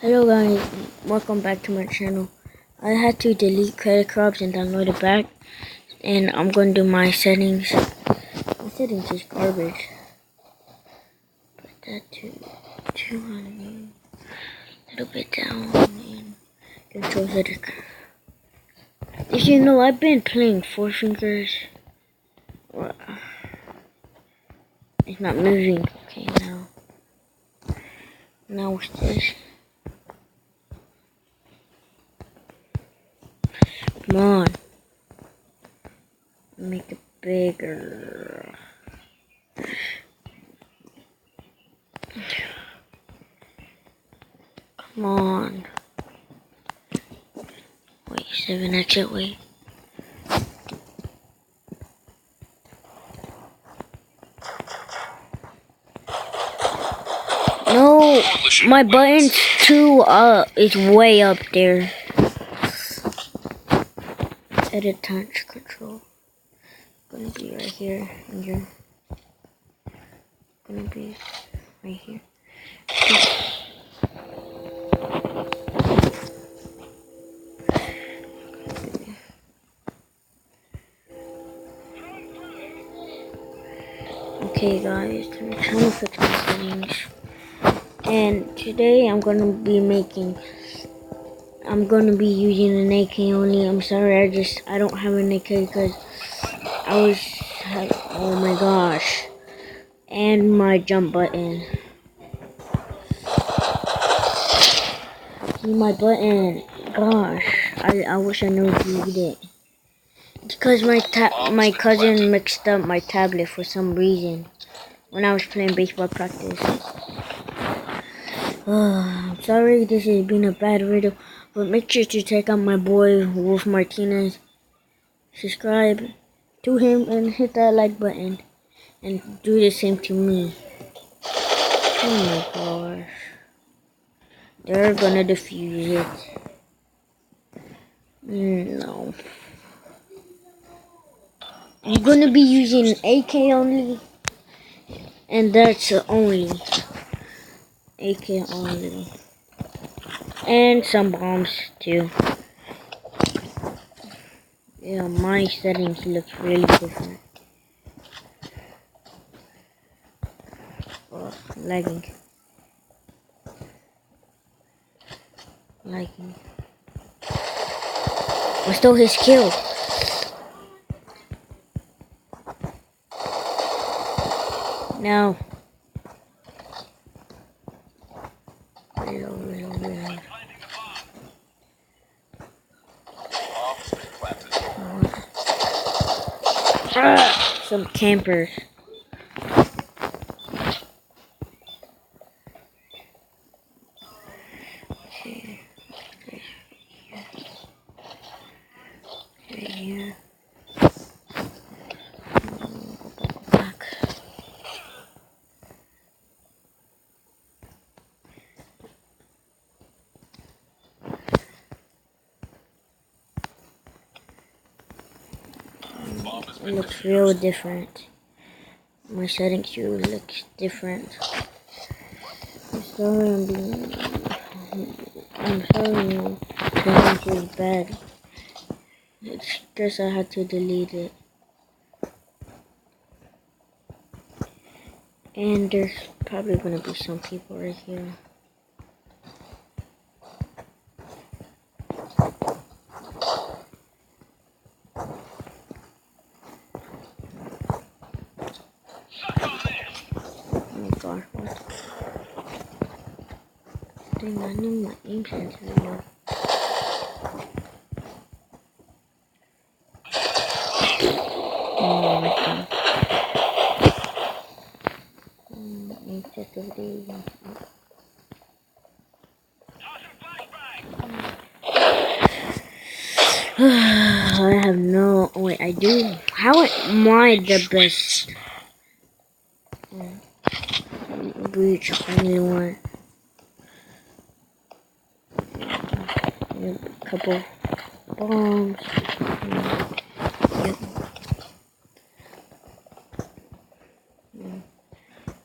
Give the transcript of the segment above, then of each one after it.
Hello guys, welcome back to my channel. I had to delete Credit Crops and download it back, and I'm going to do my settings. My settings is garbage. Put that to 200, a little bit down, and control Z. Did you know I've been playing Four Fingers? It's not moving. Okay, now what's this? Come on. Make it bigger. Come on. Wait, 7 exit, wait. No, my button's it's way up there. Edit touch control. Gonna be right here, and you're gonna be right here. Okay guys, I'm trying to fix my settings. And today I'm gonna be using an AK only. I'm sorry, I don't have an AK because oh my gosh. And my jump button. See my button. Gosh, I wish I knew to use it. Because my cousin mixed up my tablet for some reason when I was playing baseball practice. I'm sorry this has been a bad video, but make sure to check out my boy Wolf Martinez. Subscribe to him and hit that like button, and do the same to me. Oh my gosh, they're gonna defuse it. No. I'm gonna be using AK only, and that's only AK only, and some bombs too. Yeah, my settings look really different. Oh, lagging. I stole his kill. No. Reload. Some campers. Okay. Right here. Back. It looks real different. My settings too looks different. I'm sorry settings is bad. It's just I had to delete it. And there's probably gonna be some people right here. Oh my gosh, what? Dang, I knew my aim sensitive. Oh my god. Aim sensitivity. I have no. Wait, I do. How am I the best? Breach only one. A couple bombs. Yep.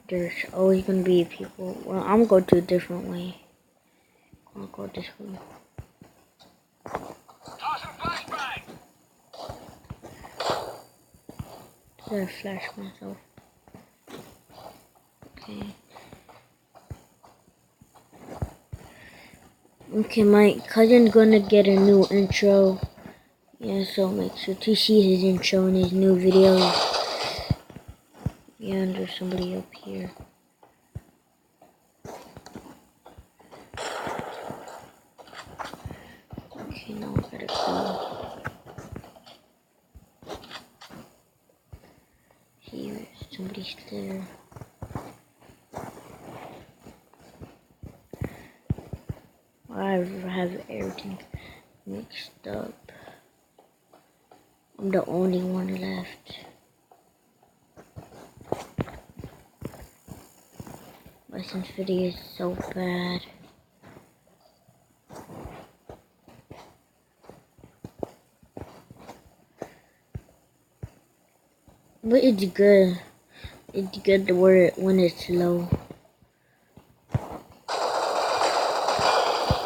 There's always gonna be people. Well, I'm going to a different way. I'll go this way. Did I flash myself? Okay. Okay, my cousin's gonna get a new intro. Yeah, so make sure to see his intro in his new videos. Yeah, and there's somebody up here. Okay, now I gotta go. Here, somebody's there. I have everything mixed up. I'm the only one left. My sensitivity is so bad. But it's good. It's good to wear it when it's low.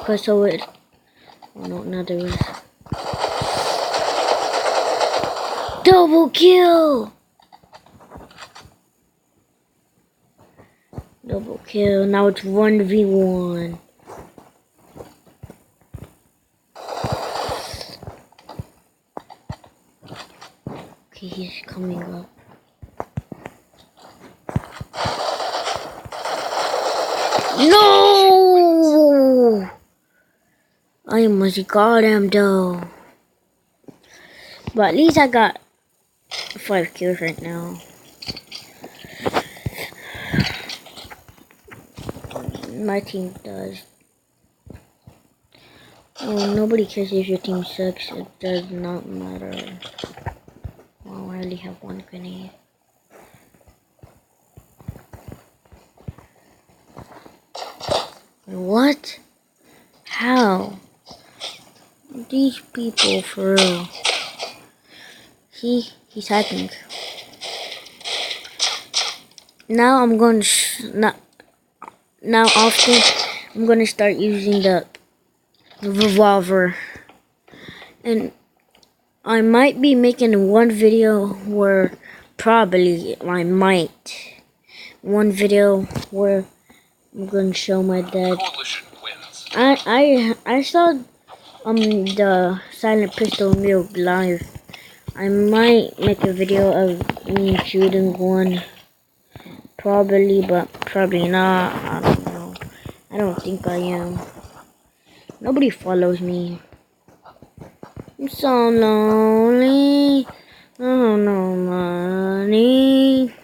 Cause so it. Oh no, not there is. Double kill! Double kill. Now it's 1v1. Okay, he's coming up. No! I almost got him though. But at least I got 5 kills right now. My team does. Oh, nobody cares if your team sucks. It does not matter. Wow, I only have 1 grenade. What? How? These people, for real. He's hacking. Now I'm going to now often I'm going to start using the revolver, and I might be making one video where one video where I'm going to show my dad. I saw the Silent Pistol Milk live. I might make a video of me shooting one. Probably, but probably not. I don't know. I don't think I am. Nobody follows me. I'm so lonely. I don't know money.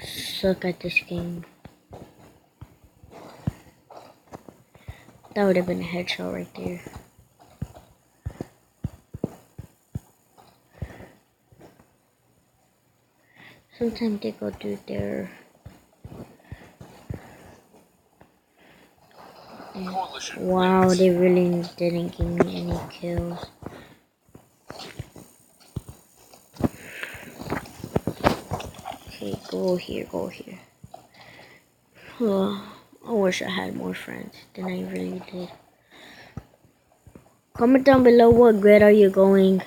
Suck at this game. That would have been a headshot right there. Sometimes they go through there. Wow, they really didn't give me any kills. Okay, go here. Oh, I wish I had more friends than I really did. Comment down below what grade are you going.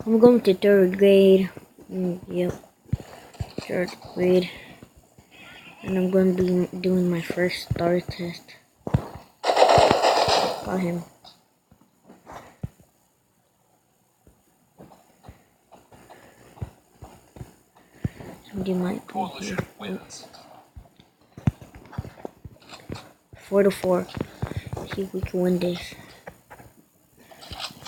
I'm going to 3rd grade. Yep. 3rd grade, and I'm going to be doing my first STAR test. Got him. Somebody might be here. 4-4. See if we can win this.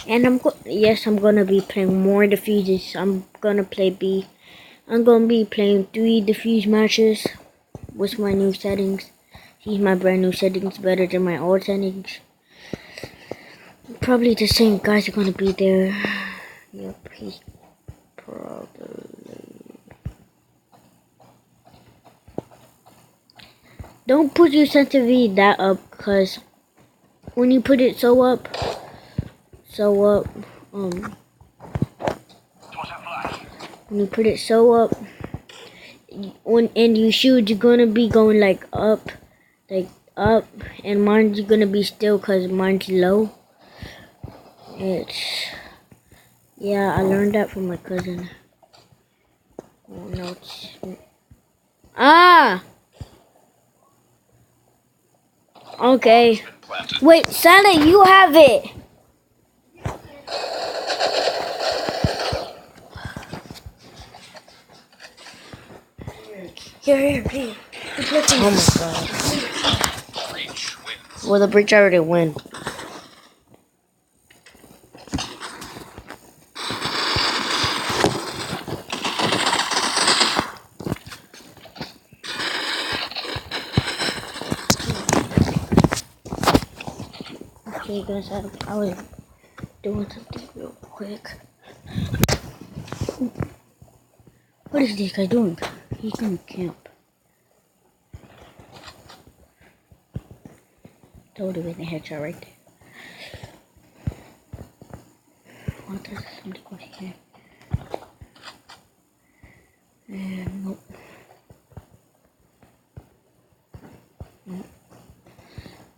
And I'm gonna be playing more defuses. I'm gonna play B. I'm gonna be playing 3 defuse matches with my new settings. See, my brand new settings better than my old settings. Probably the same guys are gonna be there. Yep, he's probably. Don't put your sensitivity that up, cause when you put it so up, when you put it so up, and you shoot, you're gonna be going like up, like up, and mine's gonna be still because mine's low. Yeah, I learned that from my cousin. Oh no, it's... Ah! Okay. Wait, Santa, you have it! Here. Oh my god. Well, the bridge already win. Okay, guys, I was doing something real quick. What is this guy doing? He's gonna camp. Totally with the headshot right there. What does somebody go here? And nope.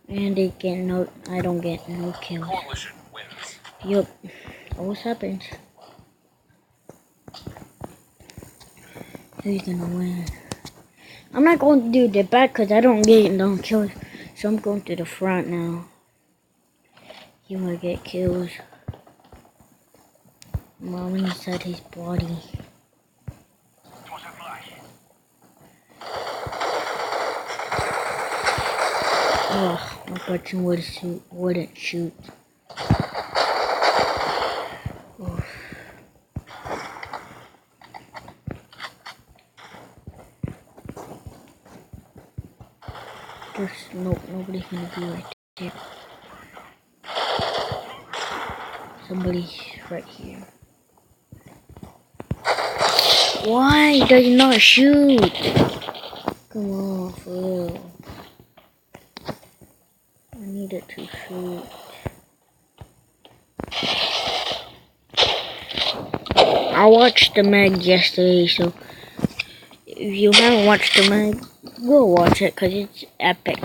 And they get no. I don't get no kills. Yup. Always happens. Who's gonna win? I'm not going to do the back because I don't get no kills. So I'm going to the front now. He might get kills. Mom inside his body. Oh, my button wouldn't shoot. Oh. There's nobody's gonna be right there. Somebody's right here. Why does he not shoot? Come on, for real. I needed to shoot. I watched the mag yesterday, so if you haven't watched the mag, go watch it because it's epic.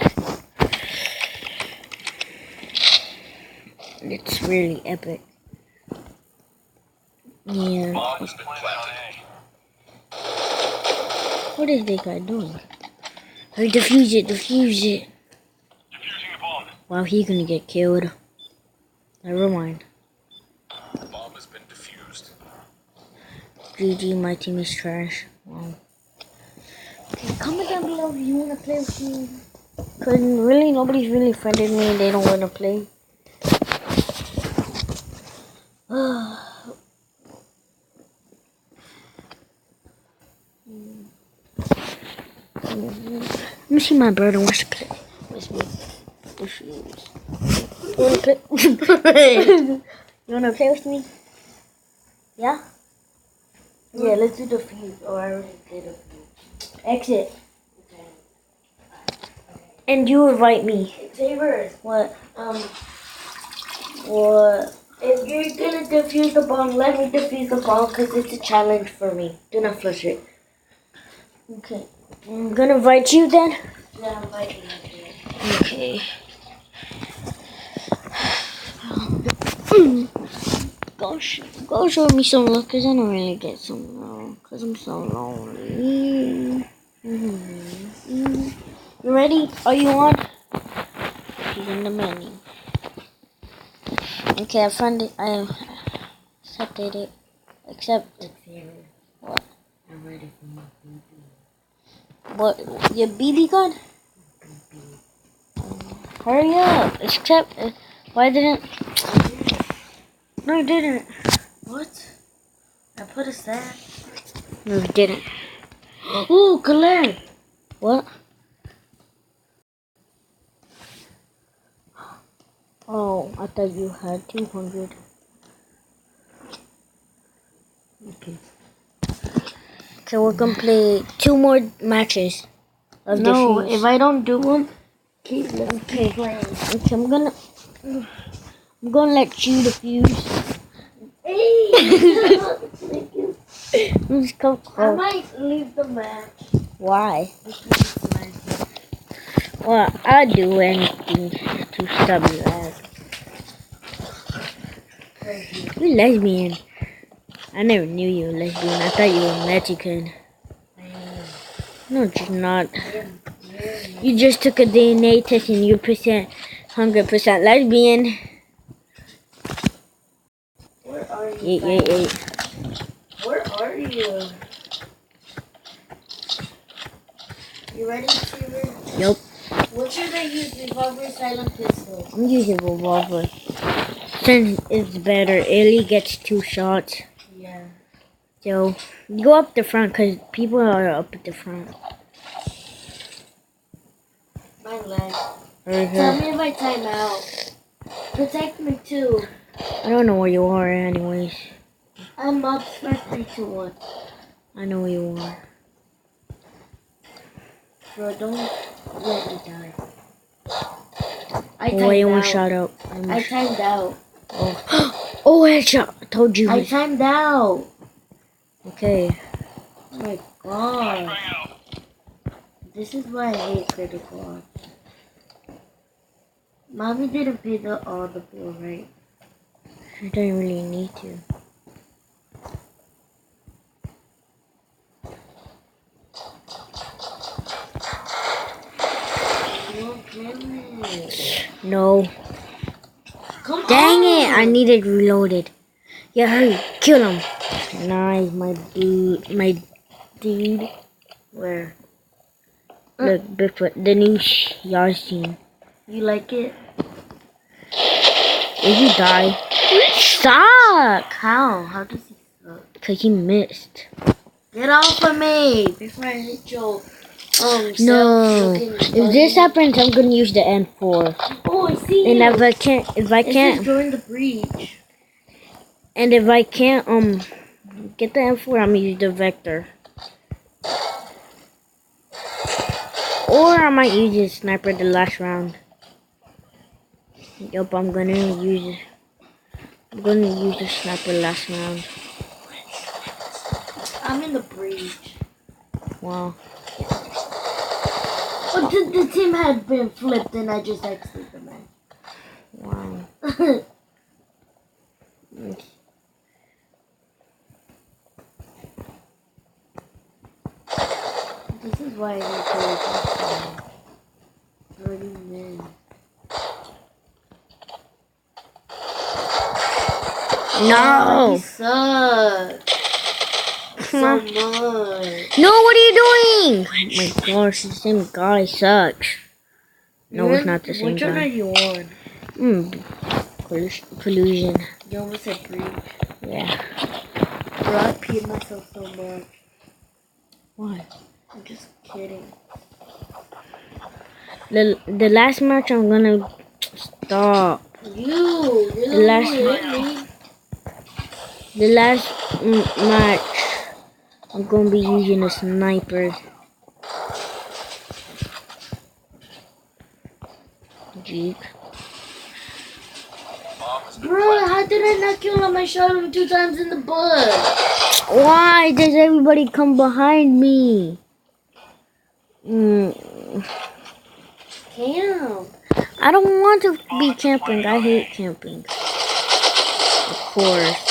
It's really epic. Yeah. What is this guy doing? Hurry, defuse it. Defusing the bomb. Wow, he's gonna get killed. Never mind. The bomb has been defused. GG, my team is trash. Wow. Okay, comment down below if you wanna play with me. Cause really nobody's really friended me and they don't wanna play. Let me see my brother wants to play with me. You wanna play? You wanna play with me? Yeah? Yeah, let's do the fuse. Oh, I already did a fuse. Exit. Okay. And you invite me. Xavier, What? what? If you're gonna defuse the bomb, let me defuse the bomb because it's a challenge for me. Do not flush it. Okay. I'm gonna invite you then. Yeah, I'm inviting you. Okay. Go show me some love, cause I don't really get some love, cause I'm so lonely. You ready? Are you on? He's in the menu. Okay, I found it. I accepted it. Accept. What? I'm ready for my BB. What? Your BB gun? Hurry up. Accept. Why didn't? No, you didn't. What? I put a set. No, you didn't. Ooh, collect. What? Oh, I thought you had 200. Okay. Okay, we're gonna play 2 more matches of No, defuse. if I don't do one, keep Okay. playing. Okay, I'm gonna let you defuse. Hey! Let's come I close. might leave the match. Why? Well, I'd do anything to stop your ass. You're lesbian. I never knew you were lesbian. I thought you were Mexican. No, you're not. You just took a DNA test and you're 100% lesbian. Where are you? Eight. Where are you? You ready, Steven? Yup. What should I use? Revolver, silent pistol? I'm using revolver. Since it's better, Ellie gets 2 shots. Yeah. So, go up the front because people are up at the front. My leg. Right Tell here. me if I time out. Protect me too. I don't know where you are anyways. I'm up for 3, 2, 1. I know where you are. Bro, don't let me die. I Oh, timed anyone out. shot up. I timed out. Oh, headshot. I told you. I timed out. Okay. Oh my god. This is why I hate critical ops. Mommy didn't pay all the bill, right? I don't really need to. No, damn it. No. Come Dang on. it. I needed reloaded. Yeah, hurry. Kill him. Nice, my dude. Where? Look, Bigfoot. The new Yasin. You like it? If you die, you suck. How? How does he suck? Because he missed. Get off of me before I hit your No. self-looking If button. this happens, I'm gonna use the N4. Oh, I see And you. if I can't, It says join the breach. and if I can't, get the M4, I'm gonna use the Vector. Or I might use the sniper the last round. Yup, I'm gonna use the sniper last round. I'm in the breach. Wow. But the team had been flipped and I just exited the match. Wow. This is why I need to adjust 30 men. No. He sucks. So much. No, what are you doing? Oh my gosh, the same guy sucks. No, it's not the same Which one are guy. you on? Collusion. You almost said breach. Yeah. Bro, I peed myself so much. Why? I'm just kidding. The last match I'm gonna stop. You're the The one last who hit me. The last match I'm gonna be using a sniper. Jeep. Bro, how did I not kill him? I shot him 2 times in the butt. Why does everybody come behind me? Damn. I don't want to be camping. I hate camping. Of course.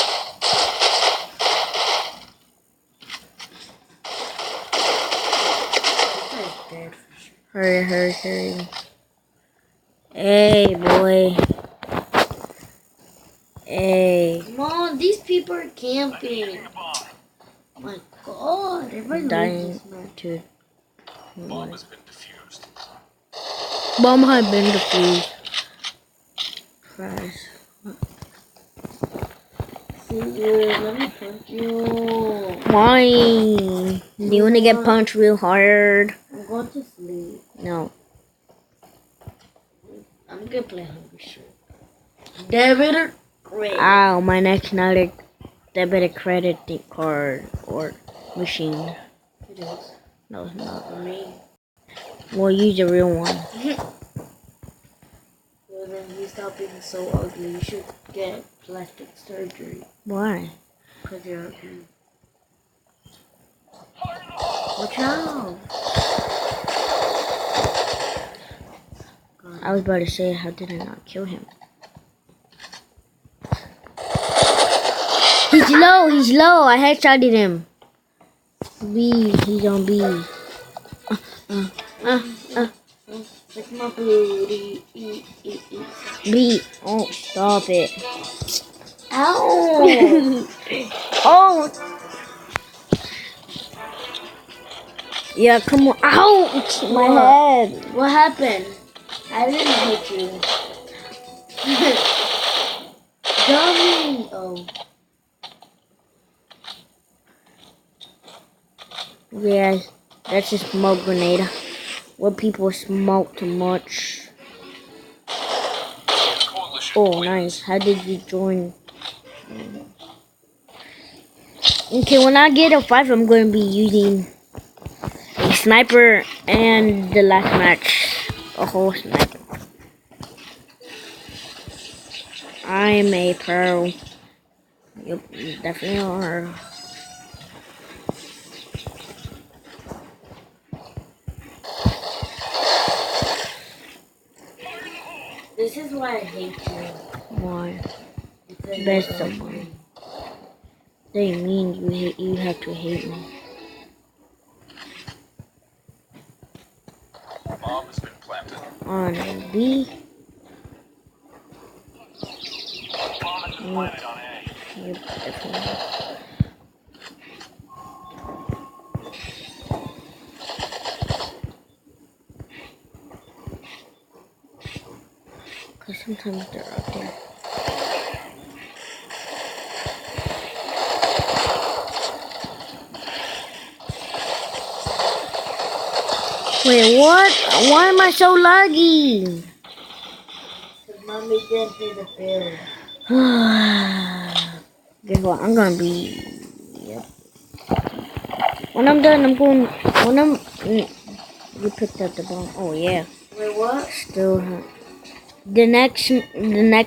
Hurry. Hey, boy. Hey. Come on, these people are camping. My god, everybody Dying loves this man. to Bomb has been defused. bomb had been defused. Prize. See you, let me punch you. Why? Do you want to get punched real hard? I'm going to sleep. No. I'm gonna play Hungry Shirt. Debit or credit? Ow, my next night debit credit card or machine. It is. No, it's not. For me. We'll use a real one. Well, then you stop being so ugly. You should get plastic surgery. Why? Because you're ugly. Watch out. I was about to say, how did I not kill him? He's low. I headshotted him. B, he's on B. It's my booty. B, oh, stop it. Ow! Oh! Yeah, come on. Ouch! My head. What happened? I didn't hit you. Dummy! Oh. Yeah, that's a smoke grenade. Where people smoke too much. Coalition Oh, wins. nice. How did you join? Okay, when I get a 5, I'm going to be using a sniper and the last match. A whole sniper. I'm a pro. Yep, you definitely are. This is why I hate you. Why? Because Best you're of ugly. They mean you have to hate me. Bomb has been planted. On B. Bomb has been planted on A. Yep, definitely. Cause sometimes they're up there. Wait, what? Why am I so laggy? Because mommy didn't pay the bill. Guess what? I'm gonna be. Yep. When I'm done, I'm going. When I'm. You picked up the bomb. Oh yeah. Wait, what? Still. The next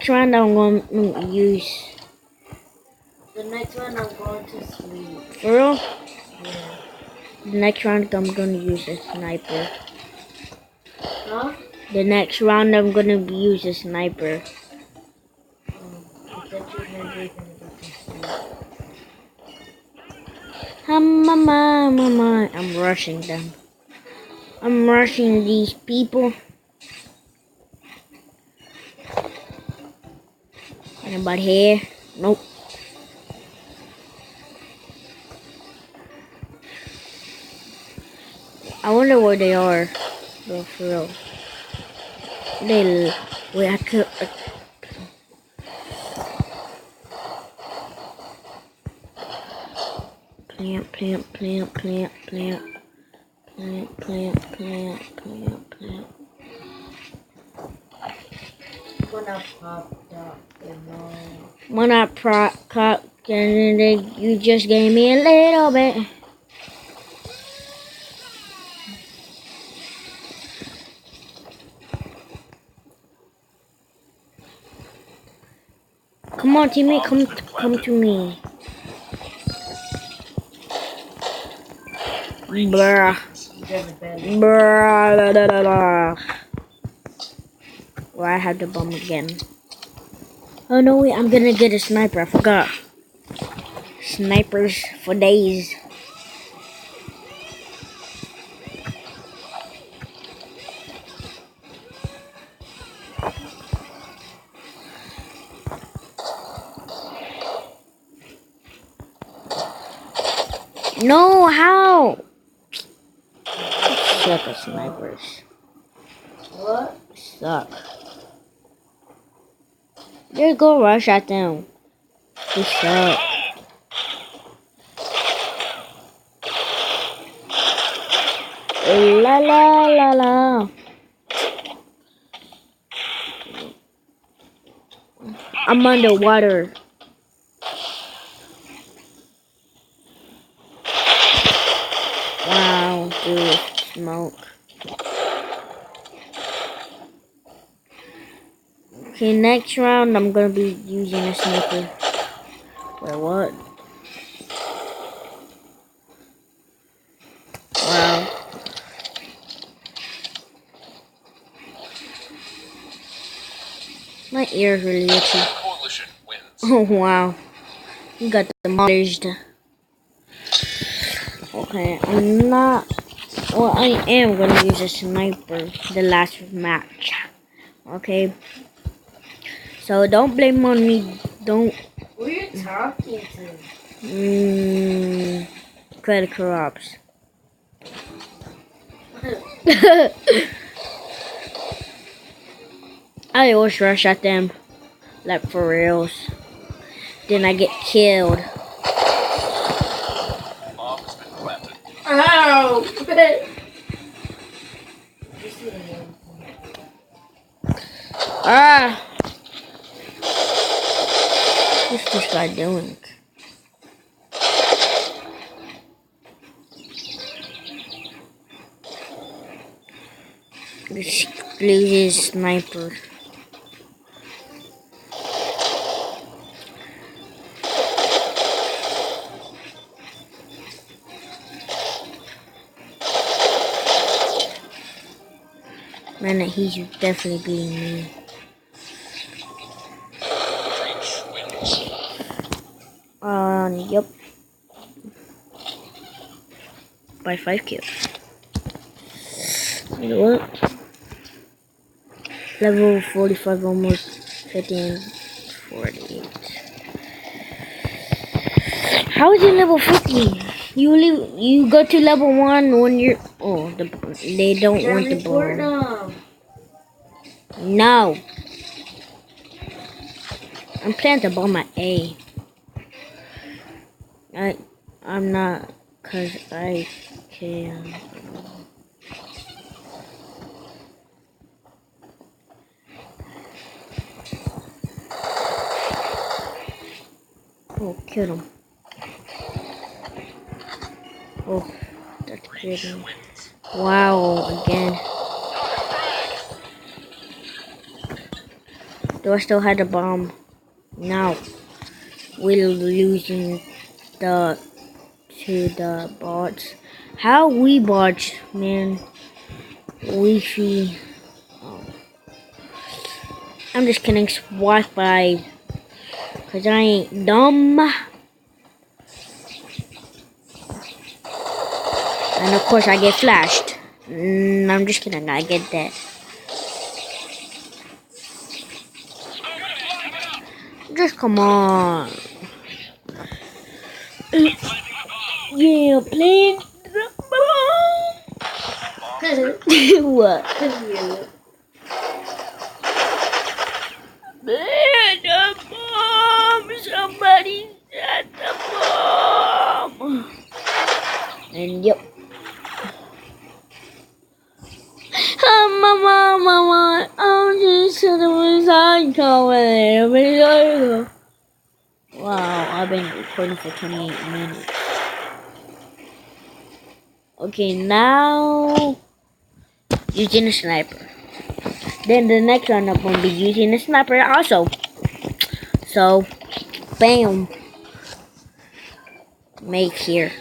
round, I'm going to use. The next one I'm going to sleep. For real? Yeah. The next round, I'm gonna use a sniper. Huh? The next round, I'm gonna use a sniper. I thought you meant you were going to get to sleep. I'm rushing them. I'm rushing these people. Anybody here? Nope. I wonder where they are. Bro, for real. They. Wait, I could. Plant. When I popped up, you know. When I cop, and then you just gave me a little bit. Come on, teammate, come to me. Bruh. You got the bed. Bruh. La, la, la, la. Well, I have the bomb again. Oh no, wait, I'm gonna get a sniper. I forgot. Snipers for days. No, how? Suck at snipers. What? Suck. Just go rush at them. They suck. La la la la. I'm underwater. Wow, dude, smoke. Okay, next round I'm gonna be using a sniper. Wait, what? Wow. My ears really itchy. Coalition wins. Oh wow. You got demolished. Okay, I'm not. Well, I am gonna use a sniper the last match. Okay. So don't blame on me. Don't. Who are you talking to? Credit corrupts. I always rush at them, like for reals. Then I get killed. Bomb has been planted. Ow! Ah! What's this guy doing? This loses sniper. Man, he's definitely beating me. Breach wins. Yep. By 5 kills. You know what? Level 45, almost 15, 48. How is it level 50? You go to level 1 when you're... Oh, they don't want the bomb. No. I'm planting the bomb at A. I'm not, cause I can. Oh, kill him. Oh, that's Breach good. wins. Wow, again. Do I still have the bomb? No. We're losing to the bots. How we bots, man? Wi-Fi. Oh. I'm just kidding. It's Wi-Fi. Cause I ain't dumb. And of course I get flashed. I'm just kidding. I get that. Just come on. Yeah, please. What? The bomb! Somebody set the bomb! And yep. Mama, I'm just sitting beside you. Wow, I've been recording for 28 minutes. Okay, now using a sniper. Then the next one I'm gonna be using a sniper also. So, bam, make here.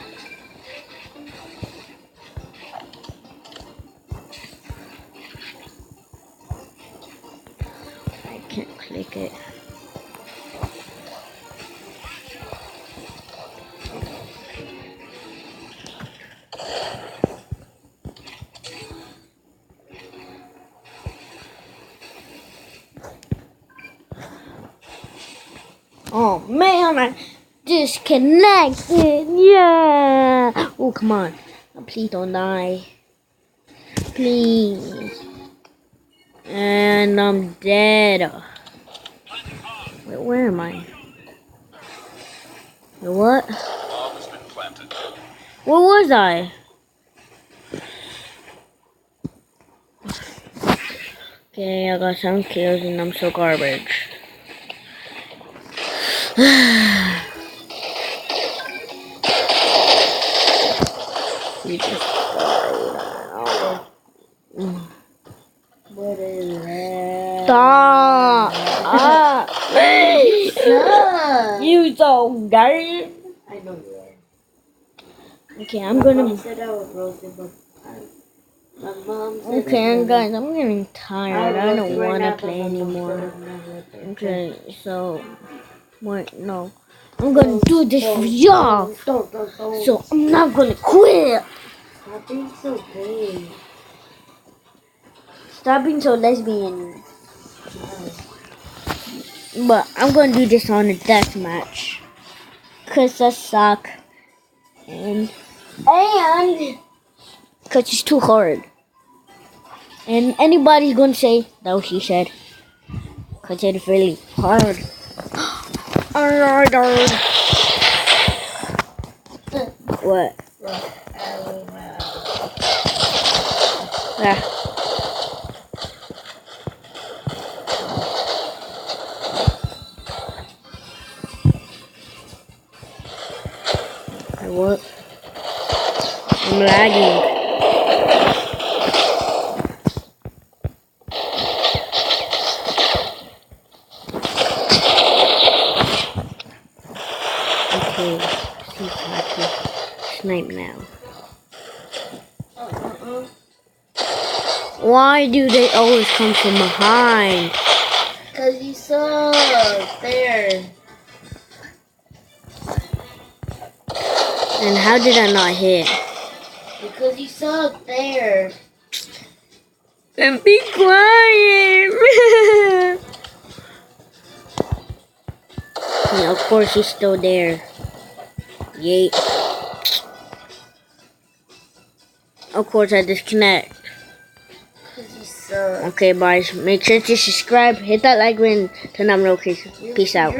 I can't click it. Oh man, I disconnected. Yeah. Oh, come on. Please don't die. Please. And I'm dead. Wait, where am I? The what? Bomb has been planted. Where was I? Okay, I got 7 kills and I'm so garbage. You just What is that? stop! You so dirty. I know you are. Okay, I'm gonna. I said I was roasted, but My mom said Okay, it's guys, I'm getting tired. I don't right want now, to but play my mom anymore. said I'm not with her. Okay, so wait, no, I'm gonna do this for y'all. Don't. So I'm not gonna quit. Stop being so gay. Stop being so lesbian. But I'm gonna do this on a death match. Cause I suck. And cause it's too hard. And anybody's gonna say that what she said. Cause it's really hard. What? Yeah. What? I'm lagging. Okay, see if I can snipe now. Why do they always come from behind? Cause you suck there. And how did I not hit? Because you suck there. And be quiet. Yeah, of course he's still there. Yay. Of course I disconnect. Cause you suck. Okay, guys, make sure to subscribe, hit that like button, turn on notifications. Peace out.